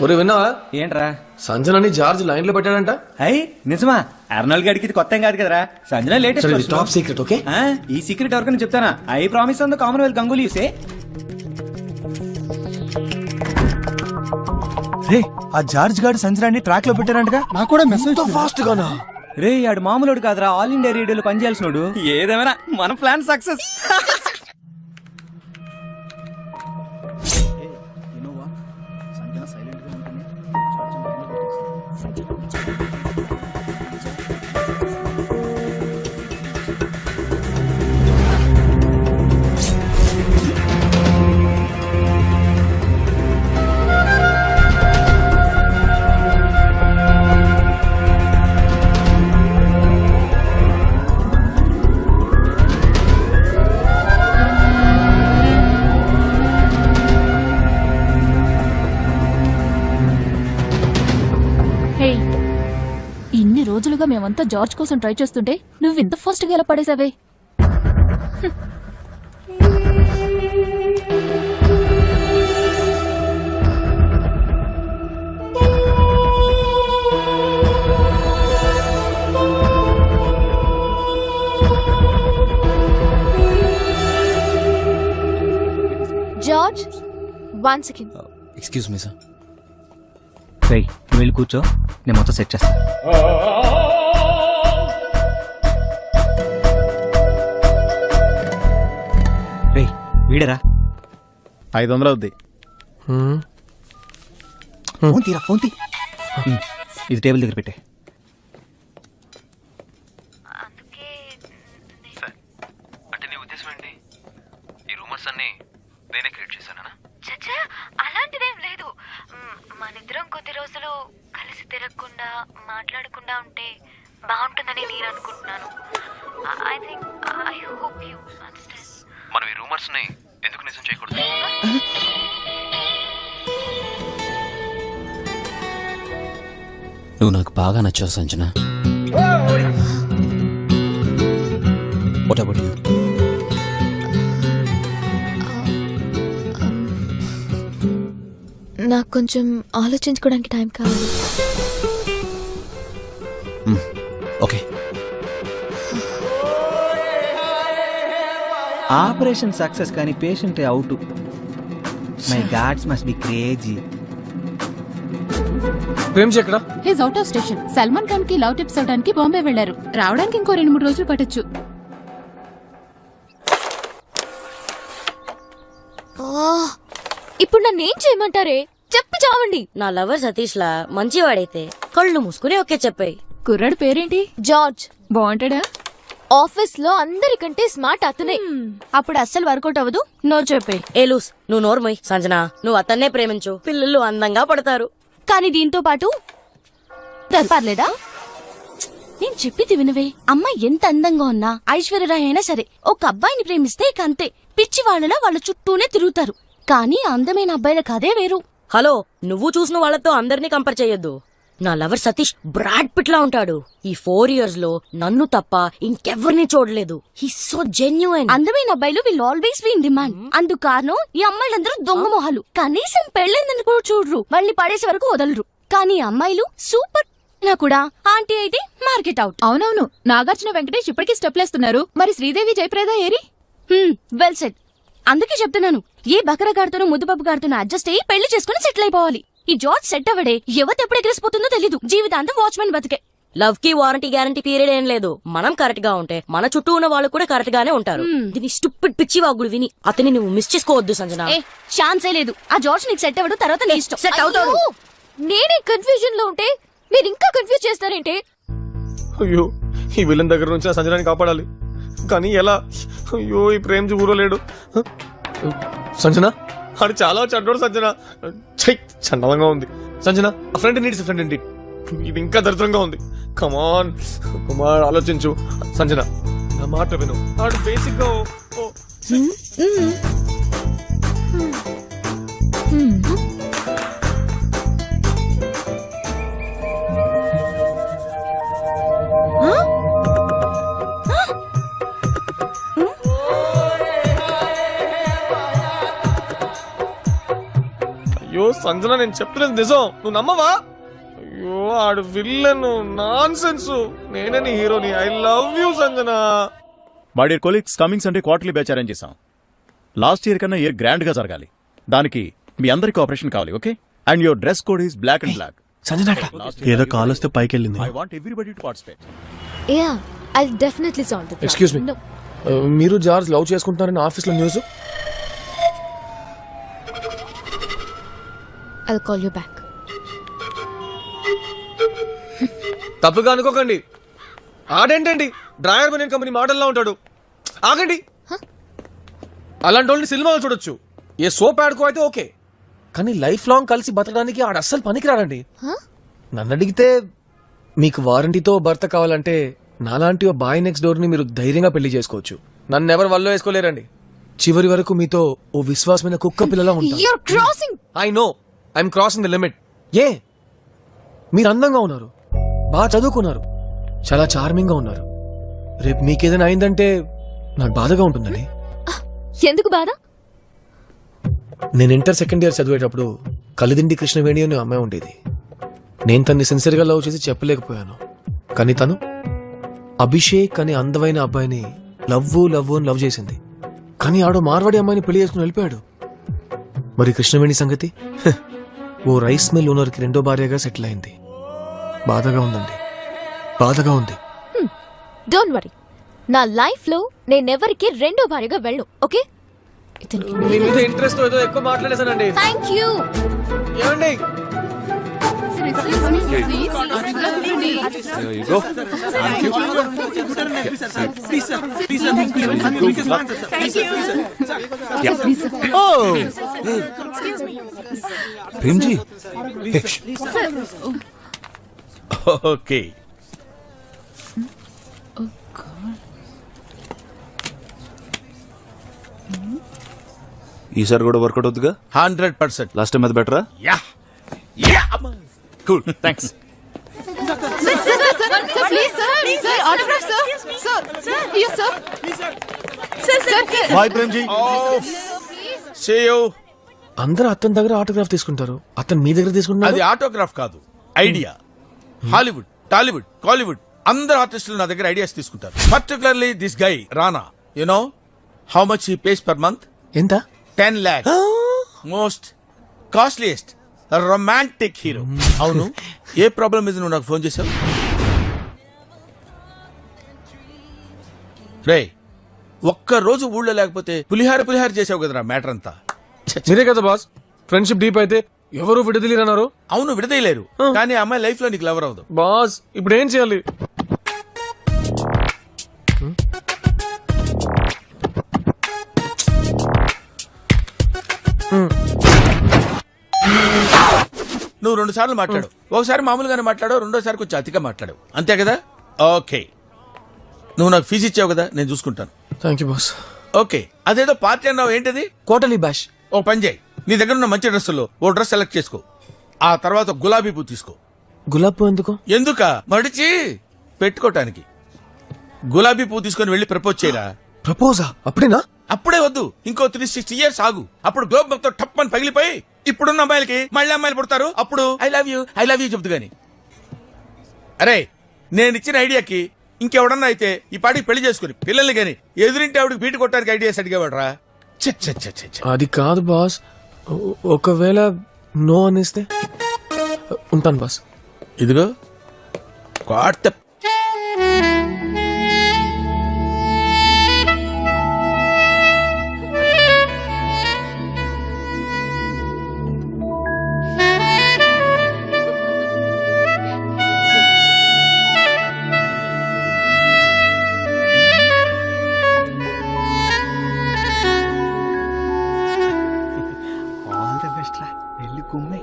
ఒరే విన్నావా? ఏంట్రా? సంజనని జార్జ్ లైన్ లో పెట్టాడంట. అయ్యి నిజమా? అర్నాల్డ్ గడికి ఇది కొత్త ఏం కాదు కదరా. Sanjana latest top secret. Okay, ఈ సీక్రెట్ ఎవరికైనా చెప్తానా? I promise on the Commonwealth Ganguly సే. రే, ఆ జార్జ్ గార్డ్ సంజనాన్ని ట్రాక్ లో పెట్టారంటగా. నాకు కూడా మెసేజ్ ఫాస్ట్ గానా? రే, ఆడు మామూలుడు కాదురా, ఆల్ ఇండియా రేడియోలో పనిచేయాల్సినోడు. ఏదేమైనా మన ప్లాన్ సక్సెస్. ఇన్ని రోజులుగా మేమంతా జార్జ్ కోసం ట్రై చేస్తుంటే నువ్వు ఇంత ఫాస్ట్ గా ఎలా పడేసావే? George, 1 second. Excuse me sir. రేయ్, నువ్వు వెళ్ళి కూర్చో, నేను మొత్తం సెట్ చేస్తా. రేయ్, వీడరా 500 అవుద్ది. ఫోన్ తీరా, ఫోన్ తీ. ఇది టేబుల్ దగ్గర పెట్టే. అంటే నీ ఉద్దేశం ఏంటి? ఈ రూమర్స్ అన్ని నేనే క్రియేట్ చేశానా? చచ్చా, అలాంటిదేం లేదు. మనిద్దరం కొద్ది రోజులు కలిసి తిరగకుండా మాట్లాడకుండా ఉంటే బాగుంటుందని నేను అనుకుంటున్నాను. I hope you understand. మనం ఈ రూమర్స్ ని ఎందుకు నిజం చేయకూడదు? నువ్వు నాకు బాగా నచ్చావు సంజన. What about you? నాకు కొంచెం ఆలోచించుకోవడానికి టైం కావాలి. ఓకే. ఆపరేషన్ సక్సెస్ కానీ patient out. My gods must be crazy. Prem ఎక్కడ? He's out of station. Salman Khan కి లవ్ టిప్స్ అవడానికి బాంబే వెళ్లారు. రావడానికి ఇంకో 2-3 రోజులు పట్టొచ్చు. ఇప్పుడు నన్ను ఏం చేయమంటారే? చెప్పి చావండి. నా లవర్ సతీష్ లా మంచివాడైతే కళ్ళు మూసుకుని ఓకే చెప్పాయి. కుర్రాడు పేరేంటి? జార్జ్. బాగుంటాడా? ఆఫీస్ లో అందరికంటే స్మార్ట్ అతనే. అప్పుడు అస్సలు వర్కౌట్ అవ్వదు. నో చెప్పాయి. ఏ లూస్, నువ్వు నోర్మోయ్. సంజన, నువ్వు అతన్నే ప్రేమించు, పిల్లలు అందంగా పడతారు. కానీ దీంతో పాటు పర్లేదా? నేను చెప్పిది వినవే. అమ్మాయి ఎంత అందంగా ఉన్నా, ఐశ్వర్యరాయ్ అయినా సరే, ఒక అబ్బాయిని ప్రేమిస్తే ఇక అంతే. పిచ్చి వాళ్ళలా వాళ్ళ చుట్టూనే తిరుగుతారు. కానీ అందమైన అబ్బాయిలకు అదే వేరు. హలో, నువ్వు చూసిన వాళ్ళతో అందరినీ కంపేర్ చేయొద్దు. నా లవర్ సతీష్ బ్రాడ్ పిట్ లా ఉంటాడు. ఈ 4 years లో నన్ను తప్ప ఇంకెవ్వరిని చూడలేదు. He so genuine. అందమైన అబ్బాయిలు will always be in demand. అందుకు కారణం ఈ అమ్మాయిలందరూ దొంగ మొహాలు. కనీసం పెళ్ళైందని కూడా చూడరు, వాళ్ళని పడేసే వరకు వదలరు. కానీ అమ్మాయిలు సూపర్. నా కూడా ఆంటీ అయితే మార్కెట్ అవుట్. అవునవును, నాగార్జున వెంకటేష్ ఇప్పటికీ స్టెప్లేస్తున్నారు. మరి శ్రీదేవి జయప్రద ఏరి? Well set. అందుకే చెప్తున్నాను, ఏ బకరగాడితోనూ ముద్దుపప్పు గాడితోనూ అడ్జస్ట్ అయ్యి పెళ్లి చేసుకుని సెటిల్ అయిపోవాలి. ఈ జార్జ్ సెట్ అవడే యువత ఎప్పుడు ఎగిరిసిపోతుందో తెలీదు. జీవితాంతం వాచ్మెన్ బతికే. లవ్ కి వారంటీ గ్యారంటీ పీరియడ్ ఏం లేదు. మనం కరెక్ట్ గా ఉంటే మన చుట్టూ ఉన్న వాళ్ళు కూడా కరెక్ట్ గానే ఉంటారు. దీని స్టూపిడ్ పిచ్చి వాగుడు విని అతని నువ్వు మిస్ చేసుకోవద్దు సంజన. ఛాన్సే లేదు. ఆ జార్జ్ నీకు సెట్ అవ్వడు, తర్వాత నీ ఇష్టం. సెట్ అవుతాడు. నేనే కన్ఫ్యూజన్ లో ఉంటే మీరు ఇంకా కన్ఫ్యూజ్ చేస్తారేంటి? అయ్యో, ఈ విలన్ దగ్గర నుంచి ఆ సంజనాన్ని కాపాడాలి, కానీ ఎలా? అయ్యో, ఈ ప్రేమ్ ఊరో లేడు. సంజన, అది చాలా చెడ్డోడు సంజన. చండలంగా ఉంది సంజన. ఫ్రెండ్ నీడ్స్ ఫ్రెండ్ ఇండి. ఇది ఇంకా దరిద్రంగా ఉంది. కమాన్ కుమార్, ఆలోచించు సంజన. నా మాట విను. ఆడు బేసిక్ గా సంజన నేను చెప్తున్నది నిజం, నువ్వు నమ్మవా? అయ్యో ఆడు విల్లన్, నాన్ సెన్స్, నేనే నీ హీరోని. I love you Sanjana. My dear colleagues, coming Sunday quarterly batch arrange చేశాం. లాస్ట్ ఇయర్ కన్నా ఇయర్ గ్రాండ్ గా జరగాలి. దానికి మీ అందరి కోఆపరేషన్ కావాలి, okay? And your dress code is black and black. Sanjana ఏదో కాల్ వస్తే పైకి వెళ్ళింది. I want everybody to participate. Yeah I definitely solve the excuse me, మీరు జార్జ్ లవ్ చేసుకుంటున్నారని ఆఫీస్లో news. I'll call you back. తప్పుగా అనుకోకండి, ఆడేంటండి డ్రాయర్ బనియన్ కంపెనీ మోడల్లో ఉంటాడు. ఆగండి, అలాంటి వాళ్ళని సినిమాలో చూడొచ్చు, ఏ సోప్ యాడ్కో అయితే ఓకే, కానీ లైఫ్ లాంగ్ కలిసి బతకడానికి ఆడ అస్సలు పనికిరాడండి. నన్ను అడిగితే మీకు వారంటీతో భర్త కావాలంటే నాలాంటి ఓ బాయ్ నెక్స్ట్ డోర్ ని మీరు ధైర్యంగా పెళ్లి చేసుకోవచ్చు. నన్ను ఎవరు వల్ల వేసుకోలేరండి. చివరి వరకు మీతో ఓ విశ్వాసమైన కుక్క పిల్లలా ఉంటాను. You're crossing. I know I'm crossing the limit. ఏ మీరు అందంగా ఉన్నారు, బాగా చదువుకున్నారు, చాలా చార్మింగ్ గా ఉన్నారు. రేపు మీకేదైనా అయిందంటే నాకు బాధగా ఉంటుందని. ఎందుకు బాధ? నేను ఇంటర్ సెకండ్ ఇయర్ చదివేటప్పుడు కలిదిండి కృష్ణవేణి అనే అమ్మాయి ఉండేది. నేను తన్ని సిన్సియర్గా లవ్ చేసి చెప్పలేకపోయాను, కానీ తను అభిషేక్ అనే అందమైన అబ్బాయిని లవ్ అని లవ్ చేసింది. కానీ ఆడో మార్వాడి అమ్మాయిని పెళ్లి చేసుకుని వెళ్ళిపోయాడు. మరి కృష్ణవేణి సంగతి ఓ రైస్ మిల్ ఓనర్కి రెండో భార్యగా సెటిల్ అయింది. బాధగా ఉందండి, బాధగా ఉంది. డోంట్ వరీ, నా లైఫ్ లో నేనెవరికి రెండో భార్యగా వెళ్ళను. ఓకే, మీ మీద ఇంట్రెస్ట్ ఏదో ఎక్కువ మాట్లాడేశానండి. Thank you. ఏమండి ప్రేమ్జీ, ఓకే. ఈసారి కూడా వర్కౌట్ అవుతుందిగా? 100%. లాస్ట్ టైం అది బెటరా? Yeah yeah cool, thanks. Bye Premji. See you. అందరూ అతని దగ్గర ఆటోగ్రాఫ్ తీసుకుంటారు, అతను మీ దగ్గర తీసుకుంటున్నారు. అది ఆటోగ్రాఫ్ కాదు, ఐడియా. హాలీవుడ్, టాలీవుడ్, కాలీవుడ్ అందరు ఆర్టిస్టులు నా దగ్గర ఐడియాస్ తీసుకుంటారు. Particularly this guy Rana. You know how much he face per month? ఎంత? 10 lakhs. Most costliest romantic hero. అవును, ఏ ప్రాబ్లం మీద నువ్వు నాకు ఫోన్ చేసావు? రే, ఒక్క రోజు ఊళ్ళో లేకపోతే పులిహార చేసావు కదరా మ్యాటర్ అంతా. మీరే కదా బాస్, ఫ్రెండ్షిప్ డీప్ అయితే ఎవరు విడదలేరన్నారు. అవును, విడదీయలేరు, కానీ ఆ అమ్మాయి లైఫ్ లో నీకు లవర్ అవదు. బాస్ ఇప్పుడు ఏం చేయాలి? నువ్వు 2 సార్లు మాట్లాడు. ఒకసారి మామూలుగానే మాట్లాడు, రెండోసారి కొంచెం అతిగా మాట్లాడు, అంతే కదా? ఓకే, నువ్వు నాకు ఫీజు ఇచ్చావు కదా, నేను చూసుకుంటాను. Thank you boss. ఓకే, అదేదో పార్టీ అన్నావు, ఏంటిది? కోటలీ బ్యాష్. ఓ పని చేయి, నీ దగ్గర ఉన్న మంచి డ్రెస్సుల్లో ఓ డ్రెస్ సెలెక్ట్ చేసుకో. ఆ తర్వాత గులాబీ పువ్వు తీసుకో. గులాబ్ పువ్వు ఎందుకు? ఎందుక? మడిచి పెట్టుకోటానికి. గులాబీ పువ్వు తీసుకొని వెళ్ళి ప్రపోజ్ చేయరా. ప్రపోజా? అప్పుడేనా? అప్పుడే వద్దు, ఇంకో 360 years ఆగు. అప్పుడు గ్లోబ్ మొత్తం టప్ అని పగిలిపోయి ఇప్పుడున్న అమ్మాయిలకి మళ్ళీ అమ్మాయిలు పుడతారు. అప్పుడు ఐ లవ్ యూ చెప్తు గాని. అరే, నేను ఇచ్చిన ఐడియాకి ఇంకెవడన్నా అయితే ఈ పాటికి పెళ్లి చేసుకుని పిల్లల్ని గాని ఎదురింటి ఆవిడకి బీటు కొట్టడానికి ఐడియాస్ అడిగేవాడరా. అది కాదు బాస్, ఒకవేళ నో అనేస్తే ఉంటాను బాస్. ఇదిగో క్వార్ట్. ఆల్ ది బెస్ట్ రా, వెళ్ళి కుమ్మే.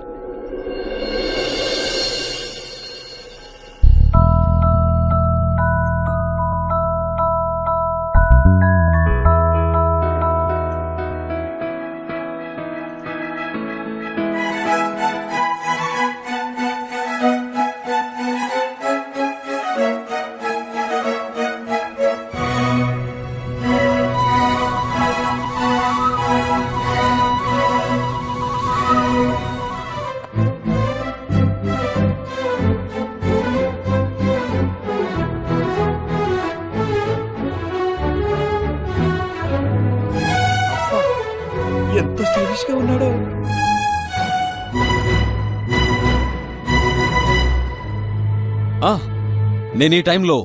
నేను ఈ టైంలో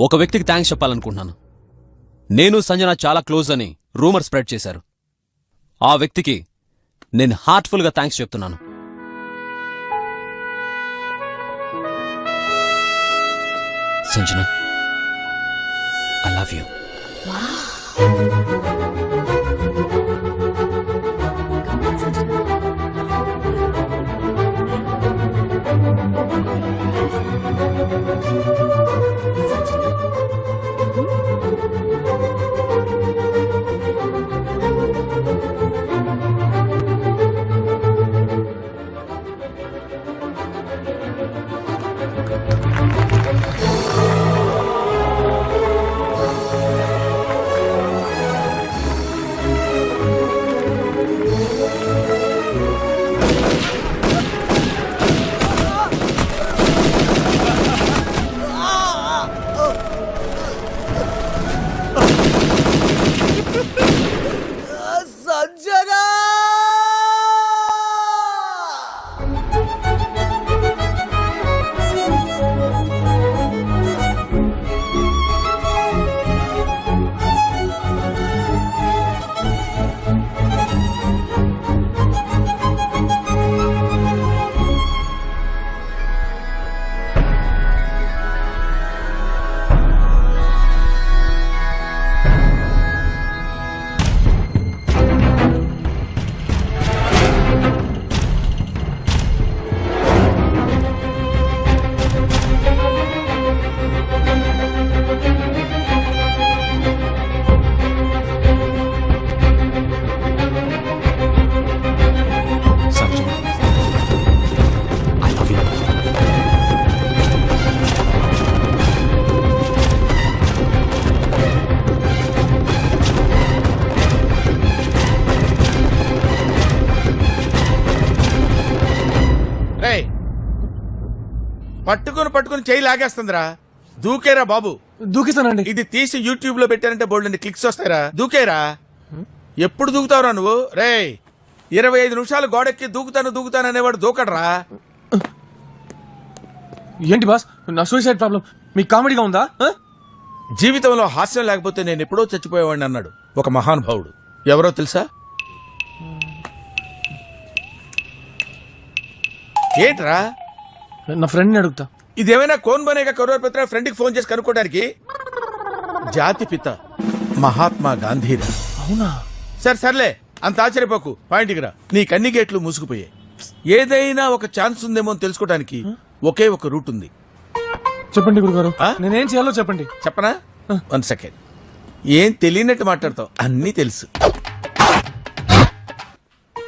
ఒక వ్యక్తికి థ్యాంక్స్ చెప్పాలనుకుంటున్నాను. నేను సంజన చాలా క్లోజ్ అని రూమర్ స్ప్రెడ్ చేశారు. ఆ వ్యక్తికి నేను హార్ట్ఫుల్గా థ్యాంక్స్ చెప్తున్నాను. Sanjana, I love you. పట్టుకుని చేయి లాగేస్తుందిరా. దూకేరా బాబు. దూకిస్తానండి. ఇది తీసి యూట్యూబ్ లో పెట్టారంటే బోల్డ్ క్లిక్స్ వస్తాయిరా. దూకేరా. ఎప్పుడు దూకుతావురా నువ్వు? రే 25 నిమిషాలు గోడెక్కి దూకుతాను అనేవాడు దూకడరా. ఏంటి బాస్, నా సూసైడ్ ప్రాబ్లం మీకు కామెడీగా ఉందా? జీవితంలో హాస్యం లేకపోతే నేను ఎప్పుడో చచ్చిపోయేవాడిని అన్నాడు ఒక మహానుభావుడు. ఎవరో తెలుసా? ఏంట్రా? నా ఫ్రెండ్ని అడుగుతా. ఇదేమైనా కోన్ బనేగా కరోర్ పత్ర ఫ్రెండ్కి ఫోన్ చేసి కనుక్కోడానికి? జాతిపిత మహాత్మా గాంధీరా. అవునా? సర్లే, అంత ఆశ్చర్యపోకు. పాయింట్కి రా. నీ కన్ని గేట్లు మూసుకుపోయాయి. ఏదైనా ఒక ఛాన్స్ ఉందేమో అని తెలుసుకోవడానికి ఒకే ఒక రూట్ ఉంది. చెప్పండి గురుగారు, నేనేం చేయాలో చెప్పండి. చెప్పనా? 1 సెకండ్. ఏం తెలియనట్టు మాట్లాడతావు, అన్నీ తెలుసు.